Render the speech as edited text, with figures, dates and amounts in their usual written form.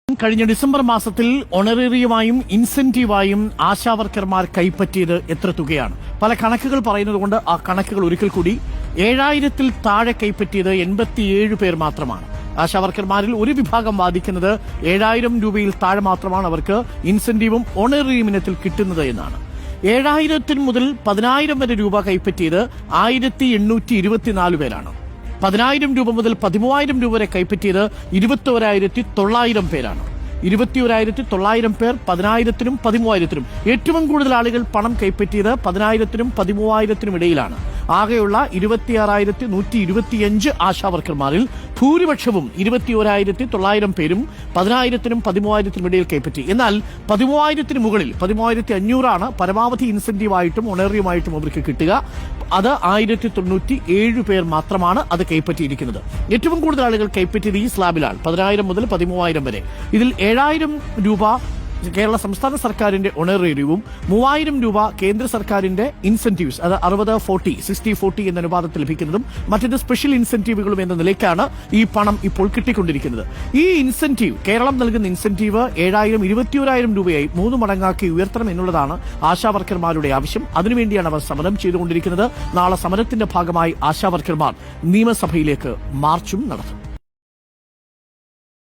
കഴിഞ്ഞ ഡിസംബർ മാസത്തിൽ ഓണറേറിയമായും ഇൻസെന്റീവായും ആശാവർക്കർമാർ കൈപ്പറ്റിയത് എത്ര തുകയാണ്? പല കണക്കുകൾ പറയുന്നതുകൊണ്ട് ആ കണക്കുകൾ ഒരിക്കൽ കൂടി 7000-ൽ താഴെ കൈപ്പറ്റിയത് 87 പേർ മാത്രമാണ്. ആശാവർക്കർമാരിൽ ഒരു വിഭാഗം വാദിക്കുന്നത് 7000 രൂപയിൽ താഴെ മാത്രമാണ് അവർക്ക് ഇൻസെന്റീവും ഓണറേറിയം ഇനത്തിൽ കിട്ടുന്നത് എന്നാണ്. 7000 മുതൽ 10000 വരെ രൂപ കൈപ്പറ്റിയത് 1824 പേരാണ്. 10,000 രൂപ മുതൽ 13,000 രൂപ വരെ കൈപ്പറ്റിയത് 21,900 പേരാണ്. 21,900 പേർ 10,000-നും 13,000-നും. ഏറ്റവും കൂടുതൽ ആളുകൾ പണം കൈപ്പറ്റിയത് 10,000-നും 13,000-നും ഇടയിലാണ്. ആകെയുള്ള 26,125 ആശാവർക്കർമാരിൽ ഭൂരിപക്ഷവും 21,900 പേരും 10,000-നും 13,000-നും ഇടയിൽ കൈപ്പറ്റി. എന്നാൽ 13,000-ന് മുകളിൽ 13,500 പരമാവധി ഇൻസെന്റീവായിട്ടും ഓണറേറിയമായിട്ടും അവർക്ക് കിട്ടുക. അത് 1,097 പേർ മാത്രമാണ് അത് കൈപ്പറ്റിയിരിക്കുന്നത്. ഏറ്റവും കൂടുതൽ ആളുകൾ കൈപ്പറ്റിയത് ഈ സ്ലാബിലാണ്, 10,000 മുതൽ 13,000 വരെ. ഇതിൽ 7,000 രൂപ കേരള സംസ്ഥാന സർക്കാരിന്റെ ഓണറേറിയവും 3,000 രൂപ കേന്ദ്ര സർക്കാരിന്റെ ഇൻസെന്റീവ്സ്, അത് 60-40 60-40 എന്ന അനുപാതത്തിൽ ലഭിക്കുന്നതും മറ്റേത് സ്പെഷ്യൽ ഇൻസെന്റീവുകളും എന്ന നിലയ്ക്കാണ് ഈ പണം ഇപ്പോൾ കിട്ടിക്കൊണ്ടിരിക്കുന്നത്. ഈ ഇൻസെന്റീവ്, കേരളം നൽകുന്ന ഇൻസെന്റീവ് 7,000 21,000 രൂപയായി 3 മടങ്ങാക്കി ഉയർത്തണം എന്നുള്ളതാണ് ആശാവർക്കർമാരുടെ ആവശ്യം. അതിനുവേണ്ടിയാണ് അവർ സമരം ചെയ്തുകൊണ്ടിരിക്കുന്നത്. നാളെ സമരത്തിന്റെ ഭാഗമായി ആശാവർക്കർമാർ നിയമസഭയിലേക്ക് മാർച്ചും നടത്തും.